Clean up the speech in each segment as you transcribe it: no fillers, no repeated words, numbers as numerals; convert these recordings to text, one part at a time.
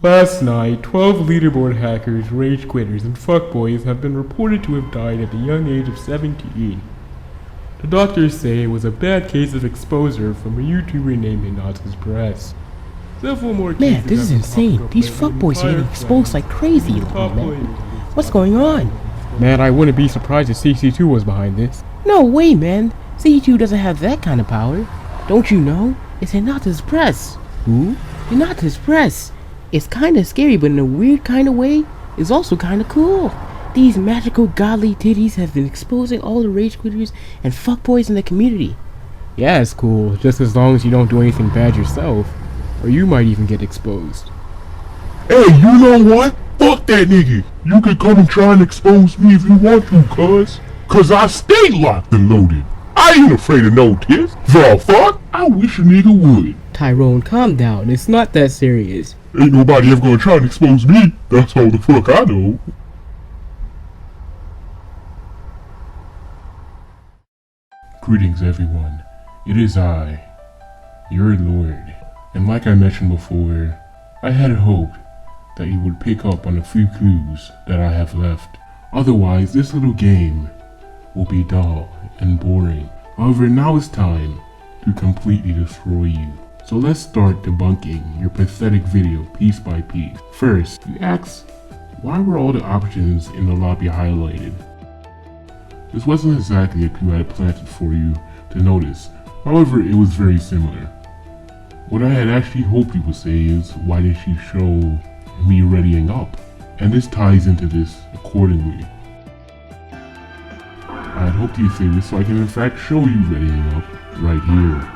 Last night, 12 leaderboard hackers, rage quitters, and fuckboys have been reported to have died at the young age of 17. The doctors say it was a bad case of exposure from a YouTuber named HinatasBreastz. Several more Man, this is insane. These fuckboys are getting exposed like crazy, man. What's going on? Man, I wouldn't be surprised if CC2 was behind this. No way, man. CC2 doesn't have that kind of power. Don't you know? It's HinatasBreastz. Who? HinatasBreastz. It's kinda scary, but in a weird kind of way, it's also kinda cool. These magical godly titties have been exposing all the rage quitters and fuckboys in the community. Yeah, it's cool, just as long as you don't do anything bad yourself, or you might even get exposed. Hey, you know what? Fuck that nigga. You can come and try and expose me if you want to, cuz I stay locked and loaded. I ain't afraid of no tits. The fuck? I wish a nigga would. Tyrone, calm down. It's not that serious. Ain't nobody ever gonna try and expose me. That's all the fuck I know. Greetings everyone. It is I, your Lord. And like I mentioned before, I had hoped that you would pick up on a few clues that I have left. Otherwise, this little game will be dull and boring. However, now it's time to completely destroy you. So let's start debunking your pathetic video piece by piece. First, you ask, why were all the options in the lobby highlighted? This wasn't exactly a clue I had planted for you to notice. However, it was very similar. What I had actually hoped you would say is, why did she show me readying up? And this ties into this accordingly. I had hoped you'd say this so I can in fact show you readying up right here.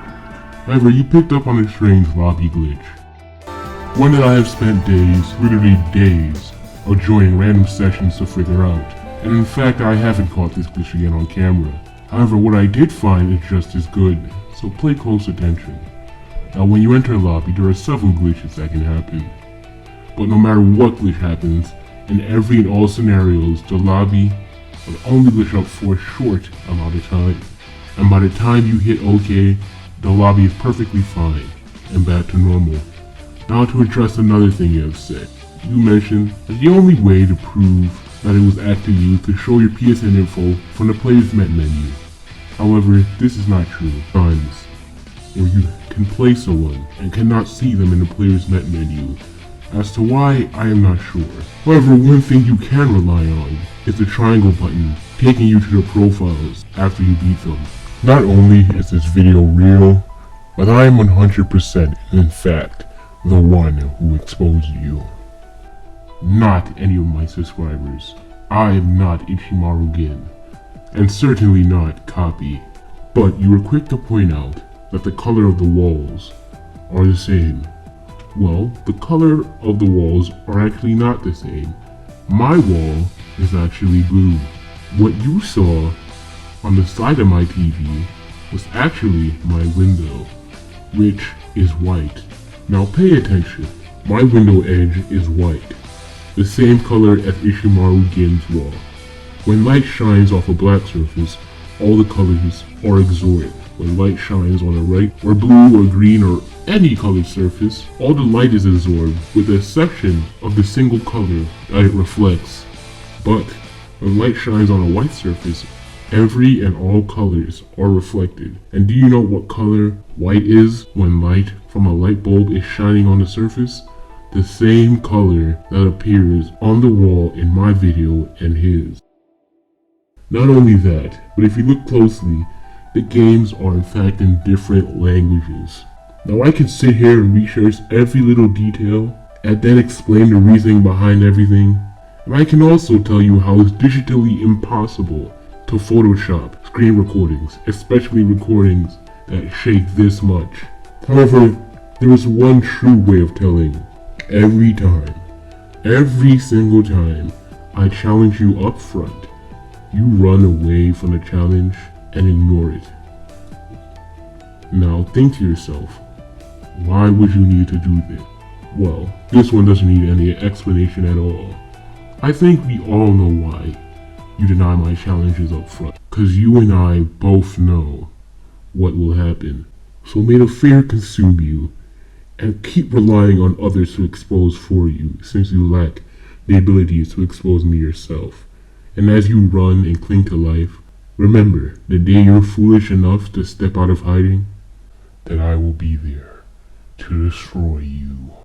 However, you picked up on a strange lobby glitch. One that I have spent days, literally days, of joining random sessions to figure out. And in fact, I haven't caught this glitch again on camera. However, what I did find is just as good, so pay close attention. Now, when you enter a lobby, there are several glitches that can happen. But no matter what glitch happens, in every and all scenarios, the lobby will only glitch up for a short amount of time. And by the time you hit OK, the lobby is perfectly fine and back to normal. Now to address another thing you have said. You mentioned that the only way to prove that it was actually you to show your PSN info from the player's met menu. However, this is not true. Times where you can play someone and cannot see them in the player's met menu. As to why, I am not sure. However, one thing you can rely on is the triangle button taking you to the profiles after you beat them. Not only is this video real, but I am 100% in fact the one who exposed you. Not any of my subscribers. I am not Ichimaru-gin, and certainly not Copy. But you were quick to point out that the color of the walls are the same. Well, the color of the walls are actually not the same. My wall is actually blue. What you saw on the side of my TV was actually my window, which is white. Now pay attention. My window edge is white, the same color as Ichimaru-gin's wall. When light shines off a black surface, all the colors are absorbed. When light shines on a red or blue or green or any colored surface, all the light is absorbed with the exception of the single color that it reflects. But when light shines on a white surface, every and all colors are reflected. And do you know what color white is when light from a light bulb is shining on the surface? The same color that appears on the wall in my video and his. Not only that, but if you look closely, the games are in fact in different languages. Now I can sit here and research every little detail and then explain the reasoning behind everything. And I can also tell you how it's digitally impossible to Photoshop screen recordings, especially recordings that shake this much. However, there is one true way of telling. Every single time I challenge you up front, you run away from the challenge and ignore it. Now think to yourself, why would you need to do this? Well, this one doesn't need any explanation at all. I think we all know why you deny my challenges up front. Cause you and I both know what will happen. So may the fear consume you and keep relying on others to expose for you, since you lack the ability to expose me yourself. And as you run and cling to life, remember, the day you're foolish enough to step out of hiding, that I will be there to destroy you.